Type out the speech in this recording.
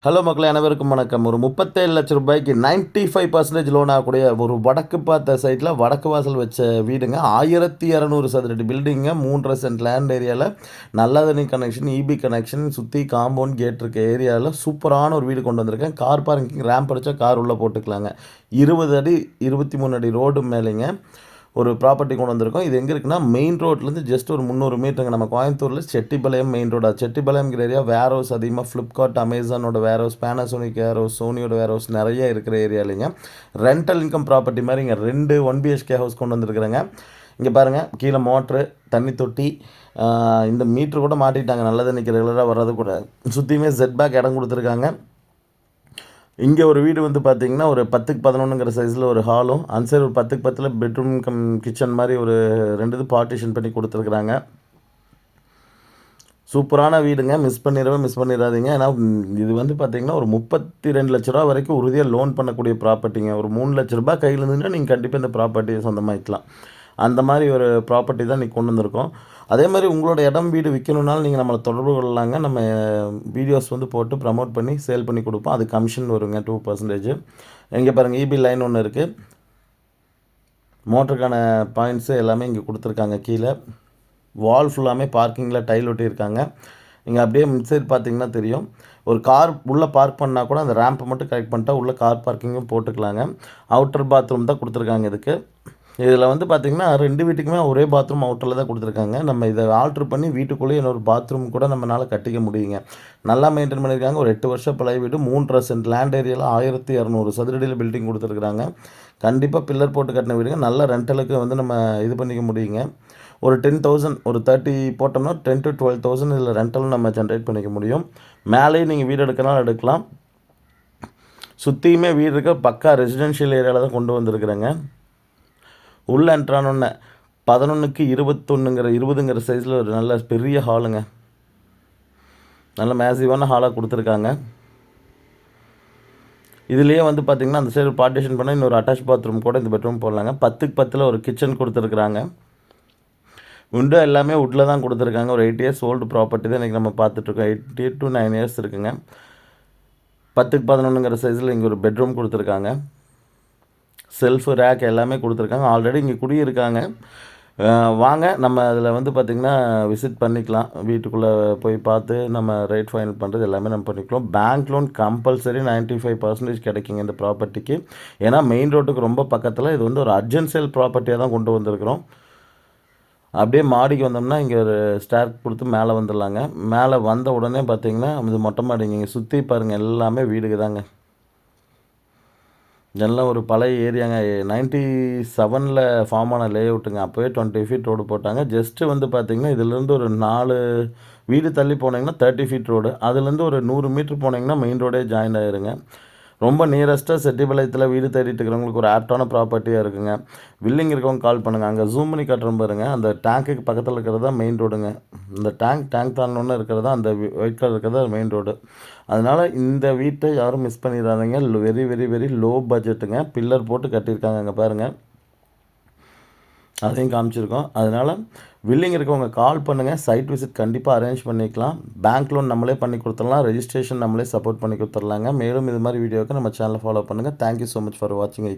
Hello மக்களே, அனைவருக்கும் வணக்கம். ஒரு 37,00,000 95% லோன் ஆகக்கூடிய ஒரு வடக்கு பார்த்த சைட்டில் வடக்கு வாசல் வச்ச வீடுங்க. 1200 சதுரடி பில்டிங்க. 3.5 சென்ட் லேண்ட் ஏரியாவில் நல்ல தண்ணி கனெக்ஷன், இபி கனெக்ஷன், சுற்றி காம்பவுண்ட் கேட் இருக்க ஏரியாவில் சூப்பரான ஒரு வீடு கொண்டு வந்திருக்கேன். கார் பார்க்கிங் ரேம்ப் அடித்தா கார் உள்ளே போட்டுக்கலாங்க. 20 அடி 23 அடி ரோடு மேலேங்க ஒரு ப்ராப்பர்ட்டி கொண்டு வந்திருக்கோம். இது எங்கே இருக்குன்னா, மெயின் ரோட்லேருந்து ஜஸ்ட் ஒரு 300 மீட்டருங்க. நம்ம கோயம்புத்தூரில் செட்டிப்பாளையம் மெயின் ரோடு. செட்டிப்பாளையம்ங்கிற ஏரியா வேர் ஹவுஸ் அதிகமாக ஃப்ளிப்கார்ட், அமேசானோட warehouse, Panasonic warehouse, சோனியோட வேர் ஹவுஸ் நிறைய இருக்கிற ஏரியா இல்லைங்க. ரெண்டல் இன்கம் ப்ராப்பர்ட்டி மாதிரி இங்கே 2 1 பிஹெச்கே ஹவுஸ் கொண்டு வந்திருக்கிறேங்க. இங்கே பாருங்கள், கீழே மோட்ரு, தண்ணி தொட்டி, இந்த மீட்ரு கூட மாட்டிட்டாங்க. நல்ல தண்ணிக்கு ரெகுலராக வர்றது கூட. சுற்றியுமே செட் பேக் இடம் கொடுத்துருக்காங்க. இங்கே ஒரு வீடு வந்து பார்த்திங்கன்னா ஒரு 10க்கு 11ங்கிற சைஸில் ஒரு ஹாலும், அந்த சைடு ஒரு 10க்கு 10 பெட்ரூம் கம் கிச்சன் மாதிரி ஒரு 2 இது பார்ட்டிஷன் பண்ணி கொடுத்துருக்குறாங்க. சூப்பரான வீடுங்க. மிஸ் பண்ணிடாதீங்க. ஏன்னா இது வந்து பார்த்திங்கன்னா ஒரு 32 லட்ச ரூபா வரைக்கும் உறுதியாக லோன் பண்ணக்கூடிய ப்ராப்பர்ட்டிங்க. ஒரு 3 லட்ச ரூபா கையில் இருந்துச்சுன்னா நீங்கள் கண்டிப்பாக இந்த ப்ராப்பர்ட்டியை சொந்தமாகிக்கலாம். அந்த மாதிரி ஒரு ப்ராப்பர்ட்டி தான் இன்றைக்கி கொண்டு வந்திருக்கோம். அதே மாதிரி உங்களோட இடம் வீடு விற்கணுன்னாலும் நீங்கள் நம்மளை தொடர்பு கொள்ளலாங்க. நம்ம வீடியோஸ் வந்து போட்டு ப்ரமோட் பண்ணி சேல் பண்ணி கொடுப்போம். அது கமிஷன் வருங்க 2%. இங்கே பாருங்கள், இபி லைன் ஒன்று இருக்குது. மோட்டருக்கான பாயிண்ட்ஸு எல்லாமே இங்கே கொடுத்துருக்காங்க. கீழே வால் ஃபுல்லாமே பார்க்கிங்கில் டைல் ஒட்டியிருக்காங்க. நீங்கள் அப்படியே மிட் சைடு பார்த்தீங்கன்னா தெரியும். ஒரு கார் உள்ளே பார்க் பண்ணால் கூட அந்த ரேம்பை மட்டும் கரெக்ட் பண்ணிட்டா உள்ளே கார் பார்க்கிங்கும் போட்டுக்கலாங்க. அவுட்டர் பாத்ரூம் தான் கொடுத்துருக்காங்க இதுக்கு. இதில் வந்து பார்த்திங்கன்னா 2 வீட்டுக்குமே ஒரே பாத்ரூம் அவுட்டரில் தான் கொடுத்துருக்காங்க. நம்ம இதை ஆல்ட்ரு பண்ணி வீட்டுக்குள்ளேயே இன்னொரு பாத்ரூம் கூட நம்மளால் கட்டிக்க முடியுங்க. நல்லா மெயின்டைன் பண்ணியிருக்காங்க. ஒரு 8 வருஷம் பழைய வீடு. 3.5 சென்ட் லேண்ட் ஏரியாவில் 1200 சதுரடியில் பில்டிங் கொடுத்துருக்குறாங்க. கண்டிப்பாக பில்லர் போட்டு கட்டின வீடுங்க. நல்ல ரெண்டலுக்கு வந்து நம்ம இது பண்ணிக்க முடியுங்க. ஒரு 10,000 ஒரு 30 போட்டோம்னா 10 to 12,000 இதில் ரெண்டலும் நம்ம ஜென்ரேட் பண்ணிக்க முடியும். மேலேயும் நீங்கள் வீடு எடுக்கனாலும் எடுக்கலாம். சுற்றியுமே வீடு இருக்க பக்கா ரெசிடென்ஷியல் ஏரியாவில் தான் கொண்டு வந்திருக்கிறேங்க. உள்ளே என்ட்ரானோடனே 11க்கு 20ங்கிற சைஸில் ஒரு நல்ல பெரிய ஹாலுங்க. நல்ல மேசிவான ஹாலாக கொடுத்துருக்காங்க. இதுலேயே வந்து பார்த்திங்கன்னா அந்த சைடு பார்ட்டிஷன் பண்ணால் இன்னொரு அட்டாச் பாத்ரூம் கூட இந்த பெட்ரூம் போடலாங்க. 10க்கு 10 ஒரு கிச்சன் கொடுத்துருக்குறாங்க. விண்டோ எல்லாமே வுட்டில் தான் கொடுத்துருக்காங்க. ஒரு 8 இயர்ஸ் ஓல்டு ப்ராப்பர்ட்டி தான் இன்றைக்கி நம்ம பார்த்துட்ருக்கோம். 8 to 9 இயர்ஸ் இருக்குங்க. 10க்கு 11ங்கிற சைஸில் இங்கே ஒரு பெட்ரூம் கொடுத்துருக்காங்க. செல்ஃபு, ரேக் எல்லாமே கொடுத்துருக்காங்க. ஆல்ரெடி இங்கே குடியிருக்காங்க. வாங்க, நம்ம அதில் வந்து பார்த்திங்கன்னா விசிட் பண்ணிக்கலாம். வீட்டுக்குள்ளே போய் பார்த்து நம்ம ரேட் ஃபைனல் பண்ணுறது எல்லாமே நம்ம பண்ணிக்கலாம். பேங்க் லோன் கம்பல்சரி 95% கிடைக்குங்க இந்த ப்ராப்பர்ட்டிக்கு. ஏன்னா மெயின் ரோட்டுக்கு ரொம்ப பக்கத்தில் இது வந்து ஒரு அர்ஜென்ட் சேல் ப்ராப்பர்ட்டியாக தான் கொண்டு வந்திருக்கிறோம். அப்படியே மாடிக்கு வந்தோம்னா இங்கே ஒரு ஸ்டேர் கொடுத்து மேலே வந்துடலாங்க. மேலே வந்த உடனே பார்த்திங்கன்னா இது மொட்டை மாடிங்க. இங்கே சுற்றி பாருங்கள், எல்லாமே வீடுக்கு தாங்க. இதெல்லாம் ஒரு பழைய ஏரியாங்க. 97ல் ஃபார்ம் ஆன லேஅவுட்டுங்க. அப்போவே 20 ஃபீட் ரோடு போட்டாங்க. ஜஸ்ட்டு வந்து பார்த்திங்கன்னா இதிலேருந்து ஒரு 4 வீடு தள்ளி போனீங்கன்னா 30 ஃபீட் ரோடு. அதுலேருந்து ஒரு 100 மீட்ரு போனீங்கன்னா மெயின் ரோடே ஜாயின் ஆயிருங்க. ரொம்ப நியரஸ்ட்டாக செட்டிப்பாளையத்தில் வீடு தேடிட்டு இருக்கிறவங்களுக்கு ஒரு ஆப்டான ப்ராப்பர்ட்டியாக இருக்குங்க. வில்லிங் இருக்கவங்க கால் பண்ணுங்கள். அங்கே ஜூம் பண்ணி காட்டுறோம் பாருங்கள். அந்த டேங்க்குக்கு பக்கத்தில் இருக்கிறது தான் மெயின் ரோடுங்க. இந்த டேங்க் தாண்டோன்னு இருக்கிறது தான் அந்த ஒயிட் கலர் இருக்கிறது மெயின் ரோடு. அதனால் இந்த வீட்டை யாரும் மிஸ் பண்ணிடாதீங்க. வெரி வெரி வெரி லோ பட்ஜெட்டுங்க. பில்லர் போட்டு கட்டியிருக்காங்க. அங்கே பாருங்கள், அதையும் காமிச்சிருக்கோம். அதனால் வில்லிங் இருக்கவங்க கால் பண்ணுங்கள். சைட் விசிட் கண்டிப்பாக அரேஞ்ச் பண்ணிக்கலாம். பேங்க் லோன் நம்மளே பண்ணி கொடுத்துடலாம். ரெஜிஸ்ட்ரேஷன் நம்மளே சப்போர்ட் பண்ணி கொடுத்துடலாங்க. மேலும் இது மாதிரி வீடியோவுக்கு நம்ம சேனலை ஃபாலோ பண்ணுங்கள். தேங்க்யூ ஸோ மச் ஃபார் வாட்சிங்.